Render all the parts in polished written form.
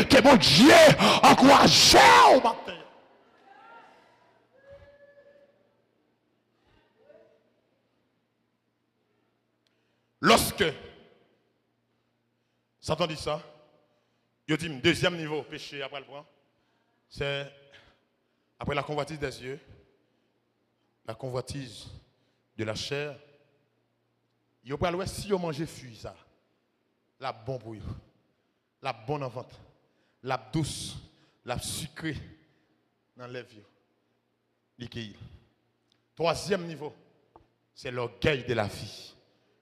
que mon Dieu encourage au matin. Lorsque Satan dit ça, il dit deuxième niveau, péché après le point, c'est après la convoitise des yeux, la convoitise de la chair. Il peut aller si vous mangez fuit ça, la bonne pour vous, la bonne en vente, la douce, la sucrée dans les vieux. Troisième niveau, c'est l'orgueil de la vie.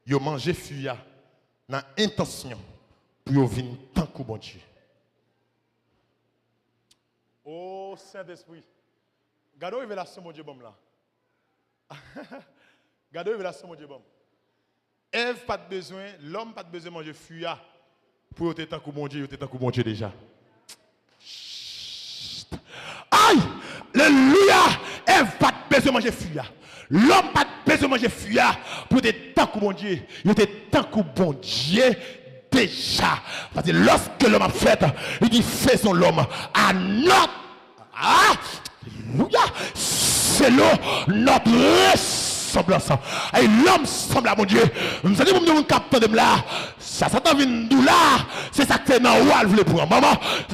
Vous mangez fuit dans intention pour venir tant que bon Dieu. Oh Saint-Esprit, gardez la révélation mon Dieu bon là. Gardez la révélation mon Dieu bon. Ève pas de besoin, l'homme pas de besoin de manger fuya pour être tant que bon Dieu, tant que bon Dieu déjà. Aïe! Alléluia! Ève pas de besoin de manger fuya. L'homme pas de besoin de manger fuya pour être tant que bon Dieu, il était tant que bon Dieu. Déjà, parce que lorsque l'homme a fait, il dit faisons l'homme à notre. Alléluia! C'est notre ressemblance. Et l'homme semble à mon Dieu. Vous allez me capter de là. Ça Satan vient d'où là. C'est ça que dans où elle voulait prendre. Maman,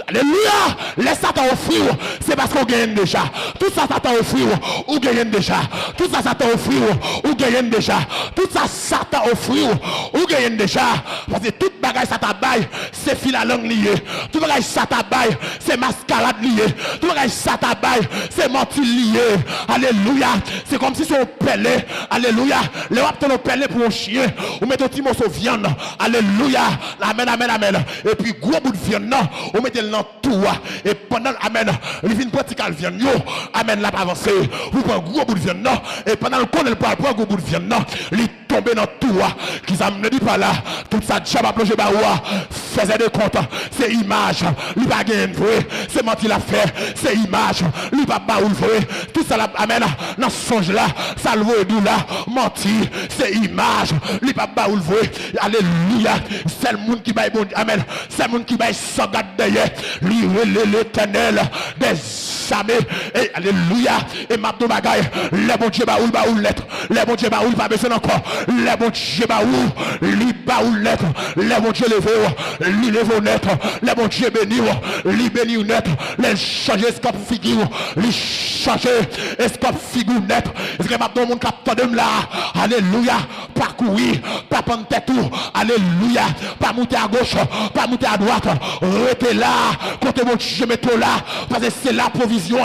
alléluia. Laisse Satan offrir. C'est parce qu'on gagne déjà. Tout ça Satan offrir. Ou gagne déjà. Tout ça Satan offrir. Ou gagne déjà. Tout ça Satan offrir. Ou gagne déjà. Parce que toute bagage Satan baille, c'est fil à langue lié. Tout bagage Satan baille, c'est mascarade lié. Tout bagage Satan baille, c'est mentir lié. Alléluia. C'est comme si c'est un pelé. Alléluia. Les wap ton pelé pour un chien. Ou mettez un petit morceau de viande. Alléluia. Amen, amen, amen. Et puis, gros bout de viande, on mettez le dans tout. Et pendant, amen, il vient pratiquer la viande. Amen, la pas avancé. Vous prenez un gros bout de viande. Et pendant le coup, il prend un gros bout de viande. Il tombe dans tout. Qui ça me dit pas là. Tout ça, Tchaba plongé baoua. Faisait des comptes. C'est image. Il va gagner vrai. C'est menti la fait. C'est image. Il va baoul vrai. Tout ça, là, amen. Dans ce songe là. Salvo et dou là. Menti. C'est image. Il va baoul vrai. Alléluia. C'est le monde qui va bon. Amen. C'est le monde qui va s'en garder derrière. L'éternel des armées. Et alléluia. Et ma deux bagaille. Les bon Dieu baoul lettre. Les bon Dieu baoul pas besoin encore. Les bon Dieu baoul. Li baoul lettre. Les bon Dieu levé. Li levé net. Les bon Dieu béni. Li béni net. Les changer escape figure. Li changer escape figure net. Est-ce que ma deux monde capte de là. Alléluia. Parcourir. Pas prendre tête tout. Alléluia. Pas monter à gauche. Pas monter à droite. Restez là. Côté mon Dieu mettez là. Parce que c'est la provision.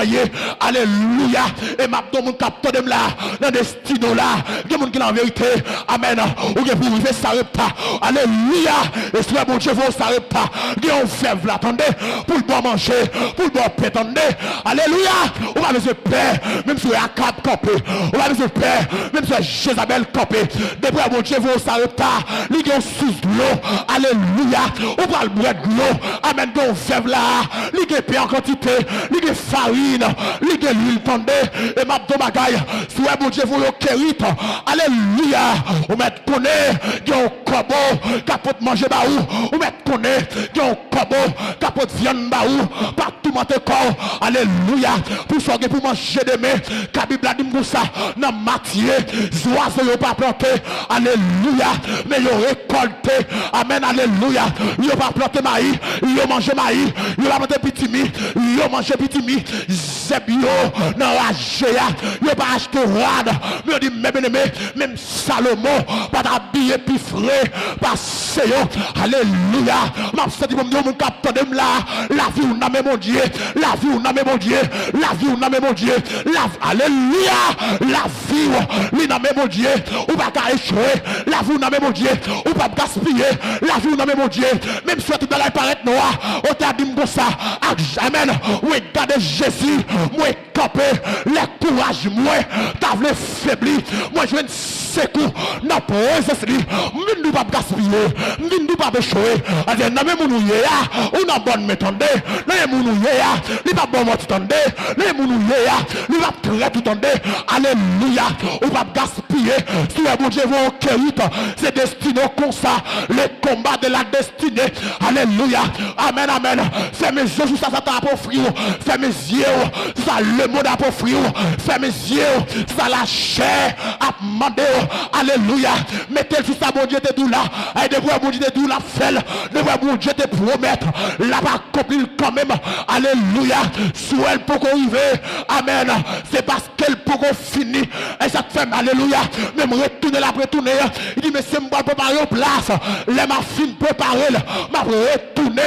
Alléluia. Et ma deux monde capte de là. Dans destino là. Il y a des gens qui en vérité. Amen. Ou bien pour vivre ça pas. Alléluia. Et si mon Dieu vous s'arrête pas. Il y a un fèvre là. Attendez. Pour le bon manger. Pour le bon paix. Attendez. Alléluia. On va besoin de paix. Même si Akab campé. On va besoin de paix. Même si Jézabel campé. Depuis mon Dieu vous s'arrête pas. Il y a un sous l'eau. Alléluia. On va le boire de l'eau. Amen. Il y a un fèvre là. Il y a paix en quantité. Il y a farine. Il y a l'huile. Attendez. Et ma domagaille. Si mon Dieu vous le kérite. Alléluia. On met connaît. Il y a un corbeau. Capote manger baou. On met connaît. Il y a un corbeau. Capote viande baou. Partout dans corps. Alléluia. Pour sortir pour manger demain. Car Bible a dit pour ça. Dans matière. Oiseaux n'ont pas planté. Alléluia. Mais ils ont récolté. Amen. Alléluia. Ils n'ont pas planté maïs. Ils ont mangé maïs. Ils n'ont pas planté pitimi. Ils ont mangé pitimi. Zebio. Dans la géa. Ils n'ont pas acheté rad. Mais on dit même Salomon. Pas d'habiller puis frais. Parce que alléluia. Ma dit mon Dieu, mon capteur de là. La vie ou n'a mon Dieu. La vie ou n'a mon Dieu. La vie ou n'a mon Dieu. Alléluia. La vie ou n'a mon Dieu. Ou pas qu'à échouer. La vie ou n'a mon Dieu. Ou pas gaspiller. La vie ou n'a mon Dieu. Même si tout dans la paraître noir. On t'a dit comme ça. Amen. Oui, regardez Jésus. Moi, campé. Les courage. Moi, t'as voulu faiblir. Moi, je viens de secours. N'a pas osé. Nous ne pas gaspiller. Nous ne pas échouer. Alors, n'a même mounouye. On a bonne méthode. N'a mounouye. Il va bon m'entendre. N'a mounouye. Il va très tout entendre. Alléluia. On va gaspiller. prier. Si bon Dieu va conquérir, c'est destiné comme ça. Le combat de la destinée. Alléluia. Amen, amen. Fais mes yeux, ça t'a offrir. Fais mes yeux, ça le monde a offrir. Fais mes yeux, ça la chair a demandé. Alléluia. Mettez-le sur ça, bon Dieu, t'es doux là. Et de voir, bon Dieu, t'es doux là, fais-le. De voir, bon Dieu, te promettre. Là-bas, accomplir quand même. Alléluia. Sous elle, pour qu'on arrive. Amen. C'est parce qu'elle pour qu'on finisse. Et ça te fait, alléluia. Même retourner la retourner. Il dit, mais c'est moi préparer en place. Les ma fine préparer. Ma retourner.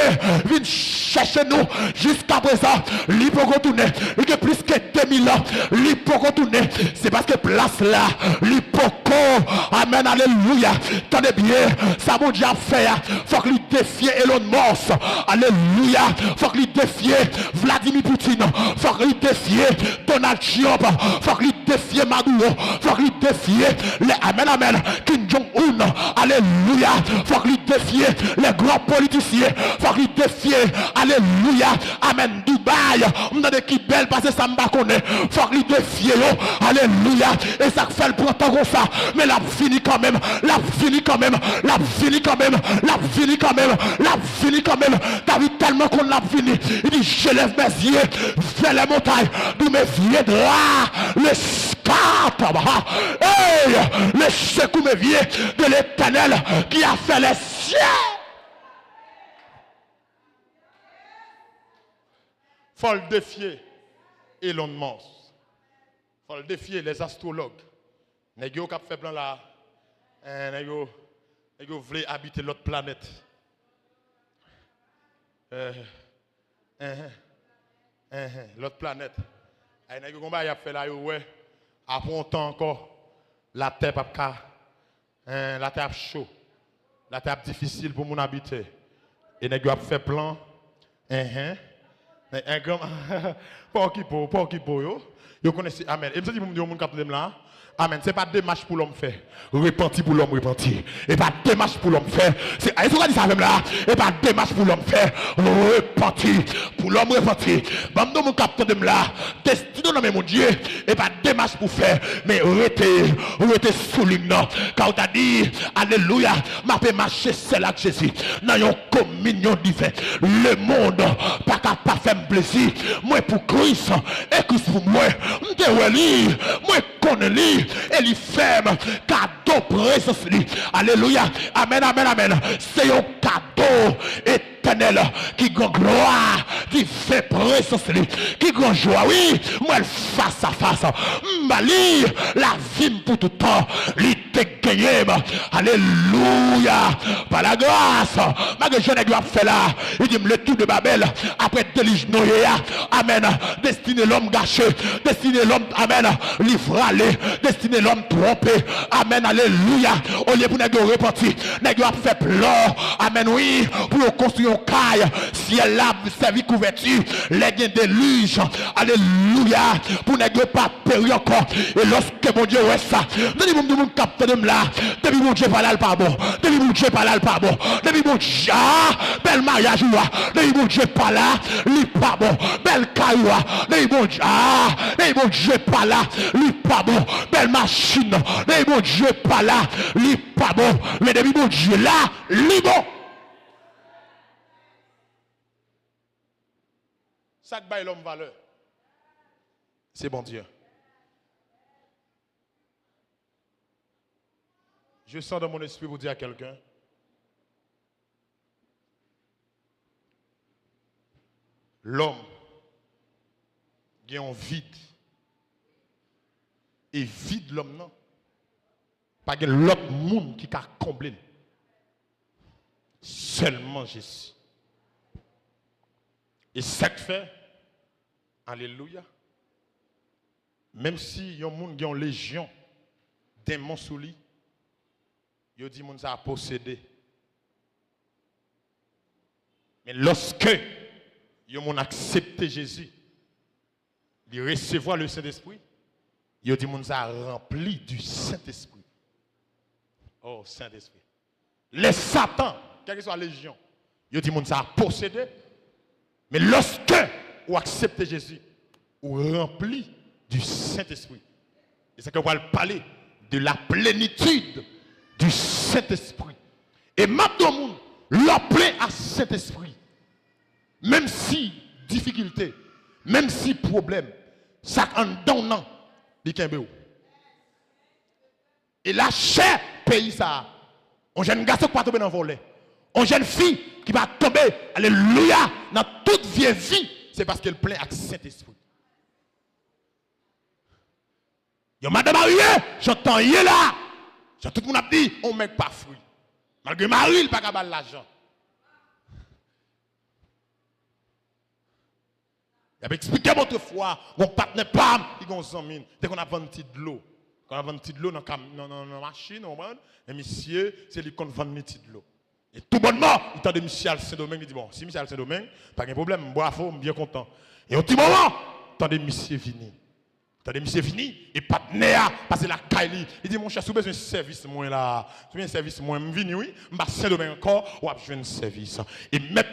Viens chercher nous. Jusqu'à présent. Lui pour qu'on tourne. Il y a plus que 2000 ans. Lui pour qu'on tourne. C'est parce que place là. Lui pour qu'on. Amen. Alléluia. Tenez bien. Ça mon Dieu a fait. Faut que lui défie Elon Musk. Alléluia. Faut que lui défie Vladimir Poutine. Faut que lui défie Donald Trump. Faut que lui défie Maduro. Faut que lui défie les Amen, amen. Kim Jong-un. Alléluia. Faut que lui défie les grands politiciens. Faut que lui défie. Alléluia. Amen. Dubaï. On a des qui belles parce que ça me connaît. Faut que lui défie. Alléluia. Et ça fait le printemps comme ça. Mais la fini quand même. La fini quand même. La fini quand même. La fini quand même. La fini quand même. T'as vu tellement qu'on l'a fini. Il dit je lève mes yeux vers les montagnes. D'où me viendra le scat. Hey, le secours me vient de l'Éternel qui a fait les cieux. Faut le défier Elon Musk. Faut le défier les astrologues. Nèg yo k'ap fait plan là. Nèg yo voulait habiter l'autre planète. L'autre planète. Et nèg yo combat y a fait là yo ouais. Après un temps encore la terre pas la terre chaud. La terre difficile pour mon habiter. Et nèg yo a fait plan. Un grand pas qui yo. Yo connaissez amen. Et me dit pour me dire mon capitaine là. Amen. C'est pas démarche pour l'homme faire. Repenti pour l'homme repenti. Et pas démarche pour l'homme faire. C'est est-ce qu'on dit ça même là? Et pas démarche pour l'homme faire. Repenti pour l'homme repenti. Bam mon capitaine là. Destiné non mais mon Dieu. Et pas démarche pour faire. Mais rete souligne non. Quand on a dit alléluia, m'a fait marcher c'est là que Jésus. Dans une communion divine. Le monde pas capable faire plaisir. Moi pour Christ et Christ pour moi. Moi connais lui. Et lui ferme cadeau présence lui. Alléluia. Amen, amen, amen. C'est un cadeau éternel qui grand gloire, qui fait présence lui, qui grand joie. Oui, moi face à face. Mali, la vie pour tout temps. Lui te gagné. Alléluia. Par la grâce. Ma que je n'ai pas fait là. Il dit le tout de Babel. Après délige Noé. Amen. Destiné l'homme gâché. Destiné l'homme. Amen. Livralé. Destiné l'homme trompé. Amen. Alléluia. Au lieu pour nous repentir. Nous avons fait plan. Amen. Oui. Pour construire un caille. Ciel là. Servi couverture. Les gains déluge. Alléluia. Pour nous pas périr encore. Et lorsque mon Dieu est ça. Nous nous capte de là. Depuis mon Dieu pas là le pas bon. Depuis mon Dieu pas là le pas bon. Depuis mon Dieu. Bel mariage. Depuis mon Dieu pas là. Lui pas bon. Bel caillou. Depuis mon Dieu. Depuis mon Dieu pas là. Lui pas bon. Belle machine. Depuis mon Dieu pas là. Lui pas bon. Mais depuis mon Dieu là. Lui bon. Ça que baille l'homme valeur. C'est bon Dieu. Je sens dans mon esprit vous dire à quelqu'un. L'homme qui est en vide. Et vide l'homme non. Pas que l'autre monde qui a comblé. Seulement Jésus. Et ça que fait. Alléluia. Même si il y a un monde qui a une légion démons sous lui. Il dit que ça a possédé. Mais lorsque ils ont accepté Jésus, ils recevoir le Saint-Esprit, il dit que ça a rempli du Saint-Esprit. Oh, Saint-Esprit. Les Satan, quelle que soit la légion, il dit que ça a possédé. Mais lorsque vous acceptez Jésus, vous rempli du Saint-Esprit. Et c'est que vous allez parler de la plénitude du Saint-Esprit. Et maintenant, leur plein à Saint-Esprit. Même si difficulté, même si problème, ça en donnant, dit Kembéo. Et la chair pays ça. Un jeune garçon qui va tomber dans le volet. Une jeune fille qui va tomber, alléluia, dans toute vieille vie, c'est parce qu'elle plaît avec Saint-Esprit. Yo madame mariée, j'entends yé là. Tout le monde a dit, on ne met pas fruit. Malgré Marie, il n'a pas qu'à l'argent. Il a expliqué votre fois, mon partenaire, pam, il a 100 000. Dès qu'on a vendu de l'eau. Quand on a vendu de l'eau dans la machine, et monsieur, c'est lui qui vend de l'eau. Et tout bonnement, il tend de Michel Saint-Domingue, il dit, bon, si Michel Saint-Domingue, pas de problème, bravo, je suis bien content. Et au petit moment, tant de monsieur vini. Attendez, monsieur fini, et partenaire, parce que la Kylie, il dit, mon cher, si vous avez un service, moi là, si vous avez un service, moi, je viens, oui, je vais Saint-Domingue encore, ou je un service. Et même,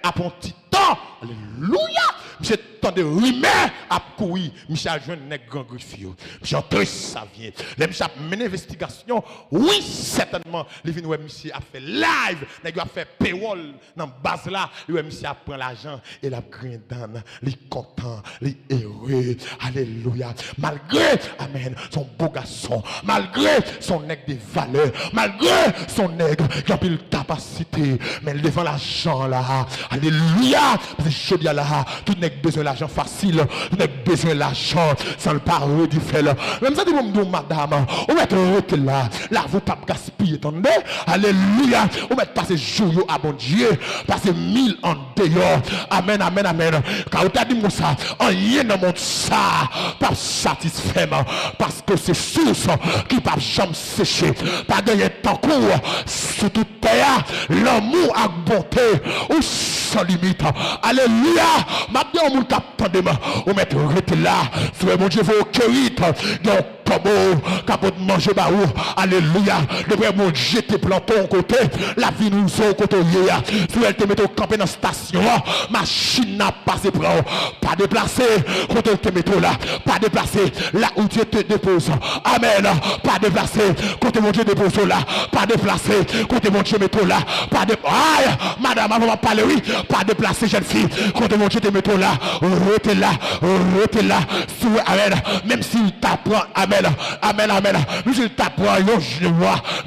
après un petit temps, alléluia, monsieur, tant de rumeurs à courir, monsieur a joué un grand griffier, monsieur, entre ça vient. Les monsieur a mené investigation, oui, certainement, les vignes, monsieur a fait live, il a fait paywall, dans la base là, monsieur a pris l'argent, et la grindane, les contents, les heureux, alléluia. Malgré, amen, son beau garçon, malgré son nègre des valeurs, malgré son nègre qui a une capacité, mais devant l'argent là, alléluia, parce que je dis là, tout nègre besoin de l'argent facile, tout nègre besoin de l'argent sans le parler du fait là. Même ça dit madame, on va être là, là vous pas gaspiller, attendez, alléluia, on va passer jour à bon Dieu, passer 1000 en dehors, amen, amen, amen. Quand on t'a dit ça, en rien dans mon ça, pas satisfait parce que c'est source qui pas jamais sécher, pas gagner temps court sur toute terre, l'amour à bonté ou sans limite. Alléluia. Maintenant on capte de moi, on met là, sur mon Dieu vous quérite, donc capot de manger baou, alléluia. Depuis mon Dieu te planté au côté, la vie nous au côté hier. Si elle te met au camper dans la station, machine n'a pas passé pas déplacé, quand elle te met là, pas déplacé, là où Dieu te dépose. Amen. Pas déplacé, quand mon Dieu dépose là, pas déplacé, quand mon Dieu met là, pas déplacé. Aïe, madame, on va parler, oui, pas déplacé, jeune fille, quand mon Dieu te met là, rete là, amen. Même s'il t'apprend, amen. Amen, amen. Nous, il t'apprend,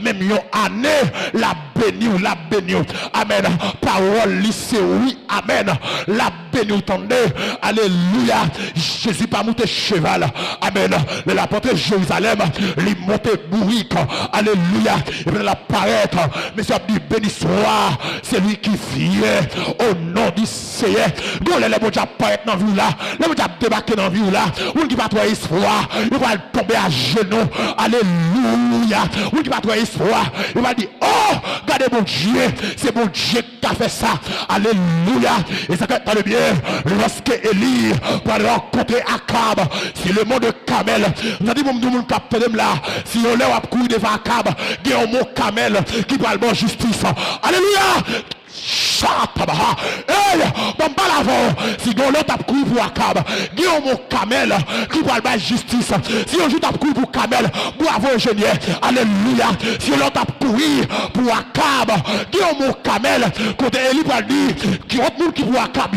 même une année, la béni. Amen. Parole, lycée, oui, amen. La béni, tendez. Alléluia. Jésus pas monté cheval. Amen. Mais la porte de Jérusalem, il monté bourrique. Alléluia. Il va apparaître. Mais ça dit béni soit. C'est lui qui vient au nom du Seigneur. Bon, les gens qui apparaissent dans la vie là, les gens qui débarquent dans la vie là, ou qui va trouver espoir, il va tomber à genoux. Alléluia. Oui, qui va trouver espoir. Il va dire, oh, regardez mon Dieu. C'est mon Dieu qui a fait ça. Alléluia. Et ça fait le bien. Lorsque Élie va rencontrer Akab, c'est le mot de Kamel. Nous avons dit, mon capitaine là, si on l'a courir devant Akab, il y a un mot Kamel qui va le justice. Alléluia. Chatabaha. Hey, bon balavon. Si on l'a couru pour Akab, il y a un mot Kamel qui va le justice. Si on joue couru pour Kamel, bravo ingénieur. Alléluia. Si on l'a couru pour Akab, il y a un mot Kamel. Quand Élie va dire, qui y a tout le monde qui pour Akab,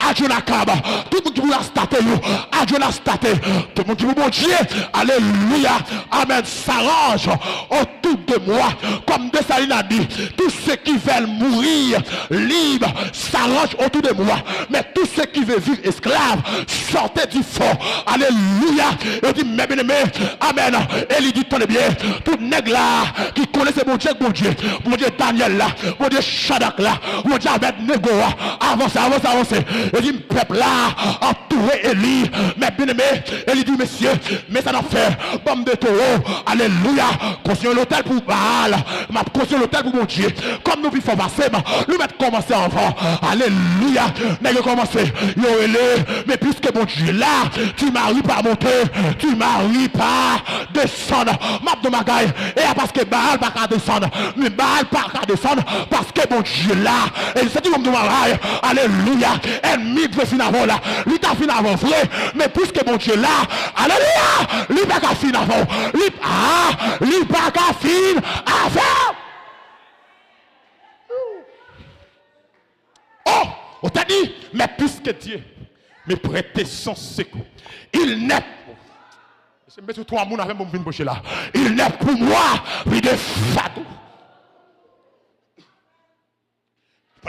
adjoint Akab, tout le monde qui pour la statue, adjoint la statue, tout le monde qui pour mon Dieu. Alléluia. Amen. S'arrange autour de moi, comme Dessalines a dit, tous ceux qui veulent mourir libre s'arrange autour de moi, mais tous ceux qui veulent vivre esclaves sortez du fond. Alléluia. Et dit mes bien-aimés, amen. Et il dit très bien, tout nègre là qui connaissait mon Dieu Daniel là, mon Dieu Shadak là, mon Dieu Abednego, avancez. Et dit peuple là entouré Élie, mes bien-aimés. Et il dit messieurs, mais ça n'a fait bombe de taureau. Alléluia. Construire l'hôtel pour Baal, m'a construire l'hôtel pour mon Dieu. Comme nous vivons passer, nous mettons commencer avant. Alléluia. Nous commencer. Mais puisque mon Dieu là, tu m'arrives pas à monter, tu m'arrives pas à descendre. M'a de magaille. Et parce que Baal pas qu'à descendre, mais Baal pas qu'à descendre parce que mon Dieu là, et c'est du monde de ma raille. Alléluia. Ennemi de finalement là, lui t'a qu'à finir avant vrai, mais puisque mon Dieu là, alléluia, lui pas qu'à finir avant, lui pas qu'à finir avant. Oh, on t'a dit, mais puisque Dieu me prête son secours, il n'est je me mets trois mots avec mon bouche là. Il n'est pour moi plus de fadou.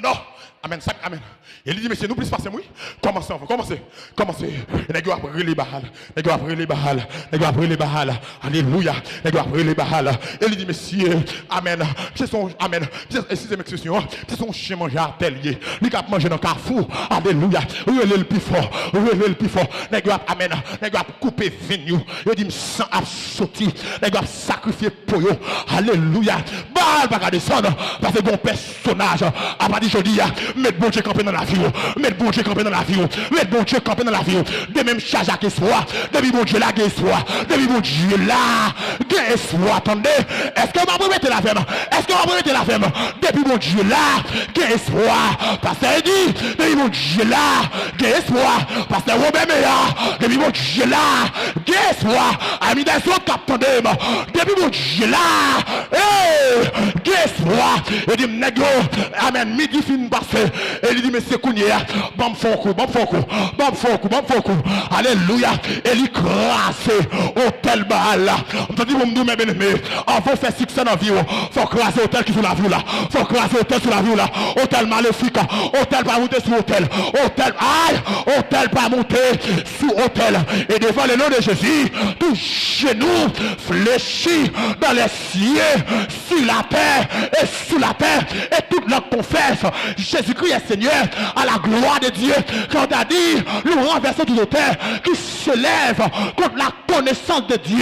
Non, amen, amen. Il dit, monsieur, nous plus passer, oui. Commencez. Les gars après les bahal. Alléluia. Les gars après les bahal. Il dit, monsieur, amen. C'est son, amen. Excusez-moi, c'est son chien manger à atelier. Il a mangé dans le carrefour. Alléluia. Relève le plus fort. Les gars, amen. Les gars couper vignou. Il dit, sang a sauté. Les gars sacrifier pour eux. Alléluia. Baal va descendre. Parce que bon personnage. À partir de aujourd'hui, mettre bon Dieu camper dans la vie. Mettre bon Dieu camper dans la vie. Mettre bon Dieu camper dans la vie. De même charge à soit. Depuis bon Dieu là, qu'il soit. Depuis bon Dieu là, qu'il soit. Attendez. Est-ce que on va mettre la femme? Depuis bon Dieu là, qu'il soit. Parce qu'il dit, depuis bon Dieu là, qu'il soit. Parce que Robert Meillard, depuis bon Dieu là, qu'il soit. Ami des autres qui attendent. Depuis bon Dieu là, qu'il soit. Il dit, nègre, amen, midi fin passé. Et il dit, mais c'est Kounia, bon foukou. Alléluia. Et il crasse hôtel Baal. On te dit, vous me dites, mes bien-aimés, avant de faire succès dans la vie, il faut craser hôtel qui est sur la vue là. Faut craser hôtel sur la vue là. Hôtel maléfique. Hôtel pas monter sur hôtel. Hôtel pas monter sous hôtel. Et devant le nom de Jésus, tout genou fléchit dans les cieux, sur la terre et sous la terre. Et toute la confesse, Jésus-Christ est Seigneur, à la gloire de Dieu. Quand on a dit, nous renversons tout hôtel qui se lève contre la connaissance de Dieu.